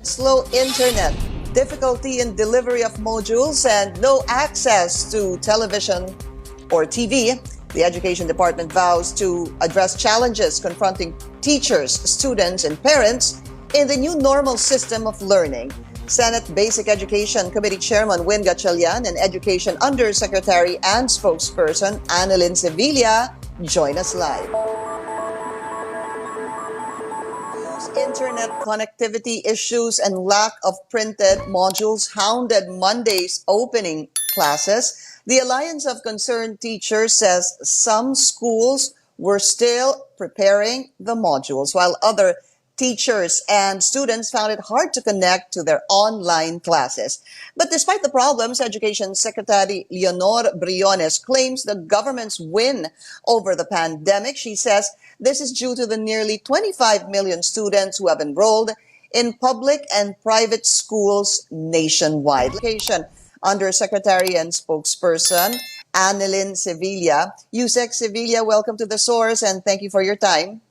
slow internet, difficulty in delivery of modules, and no access to television or TV, the Education Department vows to address challenges confronting teachers, students, and parents in the new normal system of learning. Senate Basic Education Committee Chairman Win Gatchalian and Education Undersecretary and Spokesperson Annalyn Sevilla join us live. Internet connectivity issues and lack of printed modules hounded Monday's opening classes. The Alliance of Concerned Teachers says some schools were still preparing the modules, while other teachers and students found it hard to connect to their online classes. But despite the problems, Education Secretary Leonor Briones claims the government's win over the pandemic. She says this is due to the nearly 25 million students who have enrolled in public and private schools nationwide. Education Undersecretary and Spokesperson Annalyn Sevilla. Yusek Sevilla, welcome to The Source and thank you for your time.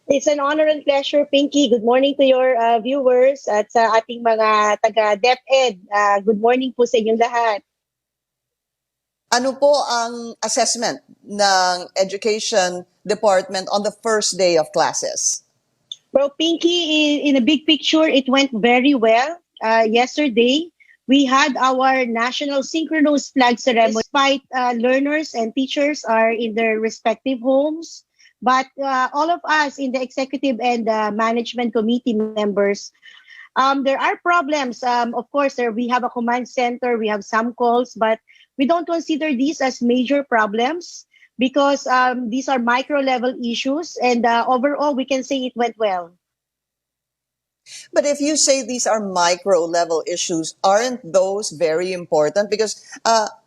It's an honor and pleasure, Pinky. Good morning to your viewers at sa ating mga taga-DepEd. Good morning po sa inyong lahat. Ano po ang assessment ng Education Department on the first day of classes? Well, Pinky, in a big picture, it went very well. Yesterday, we had our national synchronous flag ceremony. Despite learners and teachers are in their respective homes, but all of us in the executive and management committee members, there are problems. Of course, we have a command center, we have some calls, but we don't consider these as major problems because these are micro-level issues, and overall, we can say it went well. But if you say these are micro-level issues, aren't those very important? Because,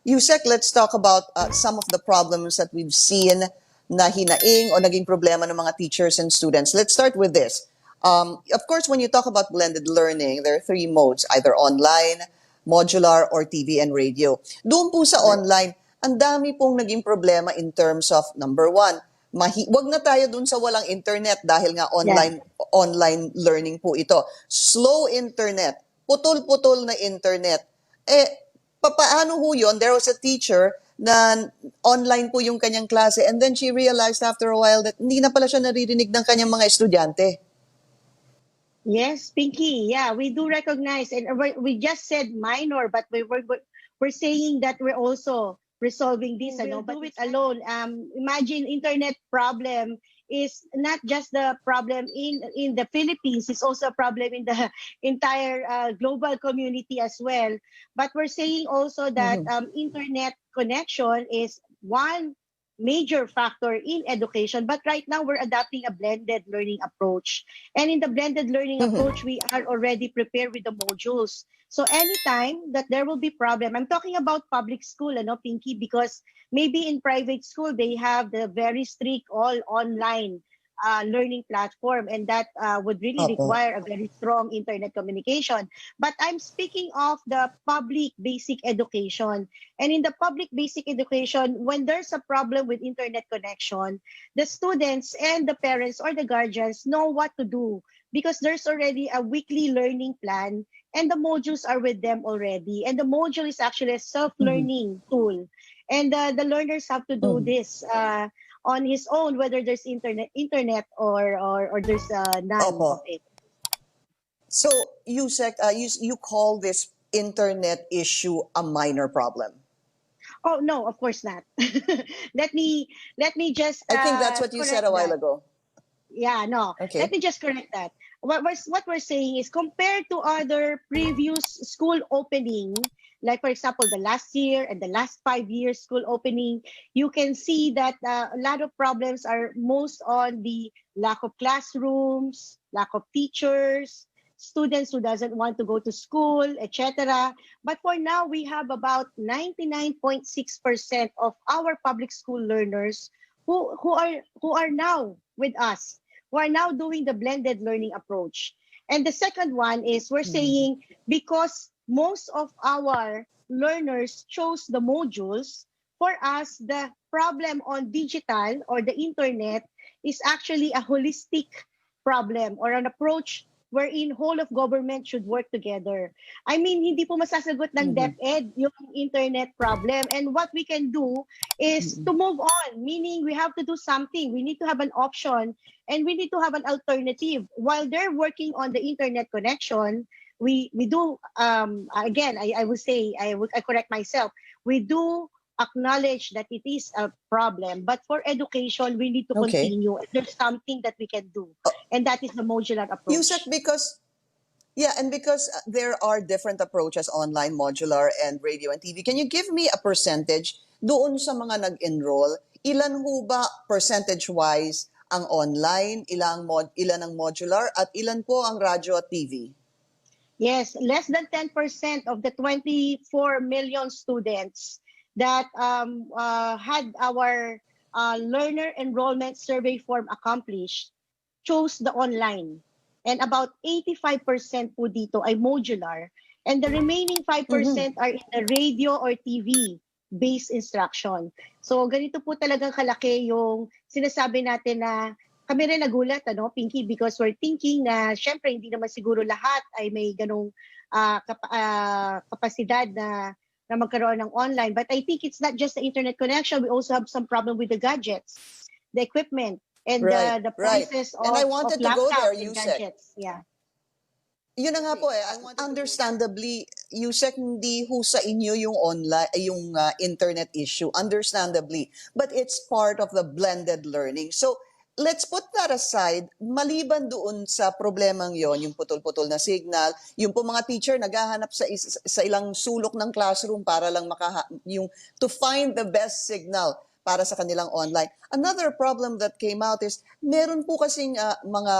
Yusek, let's talk about some of the problems that we've seen na hinaing o naging problema ng mga teachers and students. Let's start with this. Of course, when you talk about blended learning, there are three modes, either online, modular, or TV and radio. Doon po sa online, ang dami pong naging problema in terms of, number one, wag na tayo doon sa walang internet dahil nga online learning po ito. Slow internet, putol-putol na internet. Paano ho yun? There was a teacher na online po yung kanyang klase and then she realized after a while that hindi na pala siya naririnig ng kanyang mga estudyante. Yes, Pinky. Yeah, we do recognize, and we just said minor, but we're saying that we're also resolving this. We'll do it alone. Imagine internet problem is not just the problem in the Philippines, it's also a problem in the entire global community as well. But we're saying also that internet connection is one major factor in education. But right now, we're adopting a blended learning approach. And in the blended learning approach, we are already prepared with the modules. So anytime that there will be problem, I'm talking about public school, Pinky, because maybe in private school, they have the very strict all online learning platform, and that would really require a very strong internet communication. But I'm speaking of the public basic education. And in the public basic education, when there's a problem with internet connection, the students and the parents or the guardians know what to do because there's already a weekly learning plan and the modules are with them already. And the module is actually a self-learning tool. And the learners have to do this on his own, whether there's internet or there's none of it. So, Yusek, you call this internet issue a minor problem? Oh no, of course not. let me just. I think that's what you said a while ago. Yeah, no. Okay. Let me just correct that. What we're saying is compared to other previous school opening, like for example, the last year and the last 5 years school opening, you can see that a lot of problems are most on the lack of classrooms, lack of teachers, students who doesn't want to go to school, etc. But for now, we have about 99.6% of our public school learners who are now with us, who are now doing the blended learning approach. And the second one is we're saying because most of our learners chose the modules, for us, the problem on digital or the internet is actually a holistic problem or an approach wherein whole of government should work together. I mean, hindi po masasagot ng DepEd yung internet problem. And what we can do is to move on, meaning we have to do something. We need to have an option and we need to have an alternative. While they're working on the internet connection, we do, again, I would say, I correct myself, we do acknowledge that it is a problem, but for education, we need to Okay. continue. There's something that we can do, and that is the modular approach. You said because there are different approaches, online, modular, and radio and TV. Can you give me a percentage doon sa mga nag-enroll? Ilan ho ba percentage-wise ang online, ilan ang modular, at ilan po ang radyo at TV? Yes, less than 10% of the 24 million students that had our learner enrollment survey form accomplished chose the online. And about 85% po dito ay modular. And the remaining 5% are in the radio or TV-based instruction. So ganito po talagang kalaki yung sinasabi natin na kami rin nagulat, Pinky, because we're thinking na syempre hindi naman siguro lahat ay may ganong kapasidad na magkaroon ng online. But I think it's not just the internet connection. We also have some problem with the gadgets, the equipment, and the prices of, and I wanted to go there, gadgets. Yeah. Yun na nga po understandably, Yusek, hindi ho sa inyo yung online, yung internet issue, understandably. But it's part of the blended learning. So, let's put that aside. Maliban doon sa problemang yon, yung putol-putol na signal, yung po mga teacher naghahanap sa ilang sulok ng classroom para lang to find the best signal para sa kanilang online. Another problem that came out is meron po kasing mga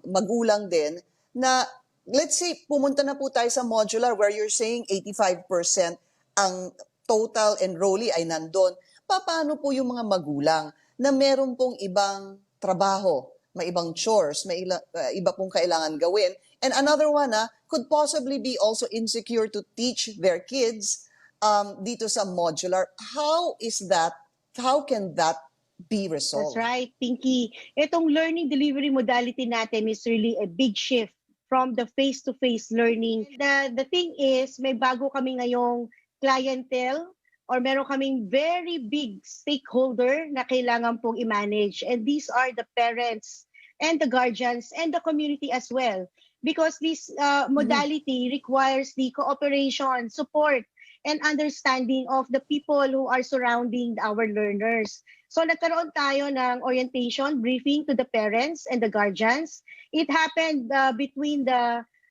magulang din na, let's say, pumunta na po tayo sa modular where you're saying 85% ang total enrollee ay nandun. Paano po yung mga magulang na meron pong ibang trabaho, may ibang chores, may iba pong kailangan gawin? And another one could possibly be also insecure to teach their kids dito sa modular. How can that be resolved? That's right, Pinky. Itong learning delivery modality natin is really a big shift from the face-to-face learning. The thing is, may bago kami ngayong clientele or meron kaming very big stakeholder na kailangan pong i-manage. And these are the parents and the guardians and the community as well. Because this modality requires the cooperation, support, and understanding of the people who are surrounding our learners. So nagkaroon tayo ng orientation, briefing to the parents and the guardians. It happened between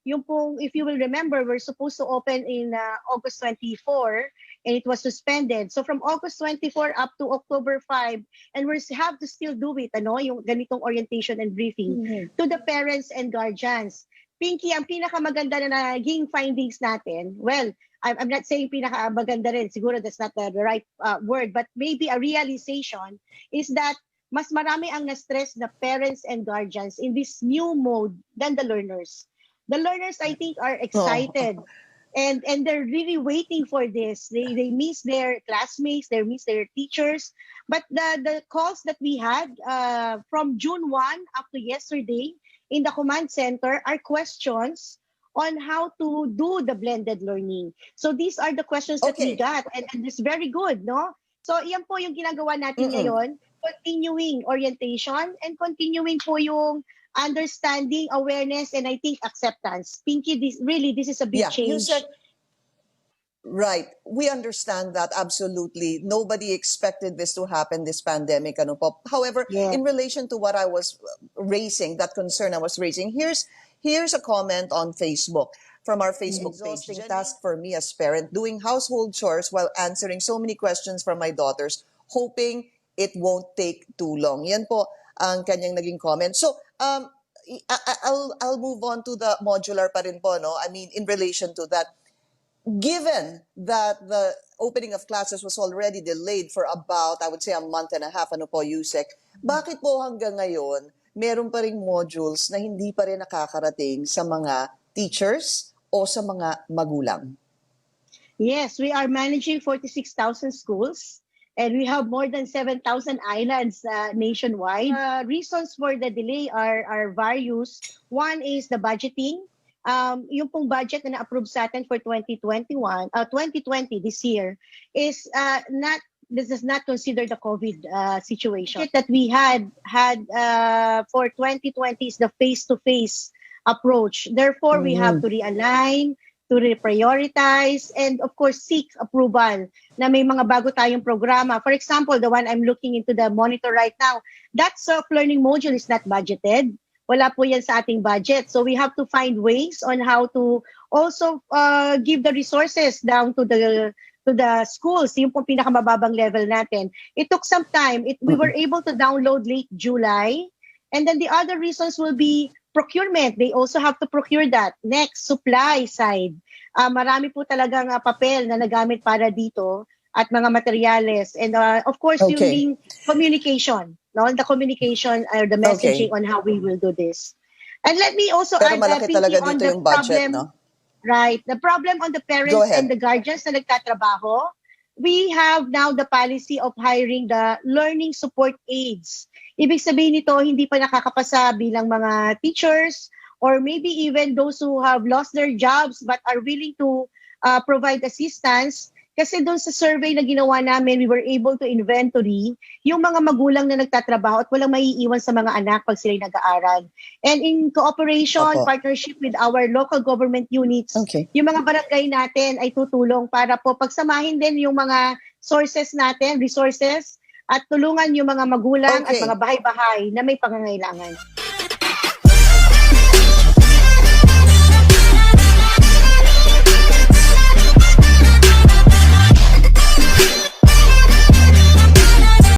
yung pong, if you will remember, we're supposed to open in August 24 and it was suspended. So from August 24 up to October 5, and we have to still do it, yung ganitong orientation and briefing to the parents and guardians. Pinky, ang pinakamaganda na naging findings natin, well, I'm not saying pinakamaganda rin, siguro that's not the right word, but maybe a realization is that mas marami ang na-stress na parents and guardians in this new mode than the learners. The learners, I think, are excited and they're really waiting for this. They miss their classmates, they miss their teachers. But the calls that we had from June 1 up to yesterday in the command center are questions on how to do the blended learning. So these are the questions that we got, and it's very good, no? So iyan po yung ginagawa natin ngayon, continuing orientation and continuing po yung understanding, awareness, and I think acceptance. Pinky, this is a big change. You said, right. We understand that absolutely. Nobody expected this to happen, this pandemic. However, in relation to what I was raising, that concern I was raising, here's a comment on Facebook from our Facebook page. Exhausting task for me as parent, doing household chores while answering so many questions from my daughters, hoping it won't take too long. Yan po ang kanyang naging comment. So, I'll move on to the modular pa rin po, no? I mean, in relation to that, given that the opening of classes was already delayed for about, I would say, a month and a half, Yusek, bakit po hanggang ngayon, meron pa ring modules na hindi pa rin nakakarating sa mga teachers o sa mga magulang? Yes, we are managing 46,000 schools. And we have more than 7,000 islands nationwide. Reasons for the delay are various. One is the budgeting. Yung pong budget na na-approve sa atin for 2020 this year is not, this does not consider the COVID situation. That we had for 2020 is the face-to-face approach. Therefore, we have to realign, to reprioritize, and of course, seek approval na may mga bago tayong programa. For example, the one I'm looking into the monitor right now, that self-learning module is not budgeted. Wala po yan sa ating budget. So we have to find ways on how to also give the resources down to the schools. Yung pong pinakamababang level natin. It took some time. We were able to download late July. And then the other reasons will be procurement. They also have to procure that. Next, supply side. Marami po talagang papel na nagamit para dito at mga materyales. And of course, yung communication. No? The communication or the messaging on how we will do this. And let me also Pero add malaki talaga on dito the yung budget, problem, no? right? The problem on the parents and the guardians na nagtatrabaho. We have now the policy of hiring the learning support aides. Ibig sabihin nito, hindi pa nakakapasa bilang mga teachers or maybe even those who have lost their jobs but are willing to provide assistance. Kasi doon sa survey na ginawa namin, we were able to inventory yung mga magulang na nagtatrabaho at walang maiiwan sa mga anak pag sila'y nag-aaral. And in cooperation, partnership with our local government units, yung mga barangay natin ay tutulong para po pagsamahin din yung mga sources natin, resources, at tulungan yung mga magulang at mga bahay-bahay na may pangangailangan.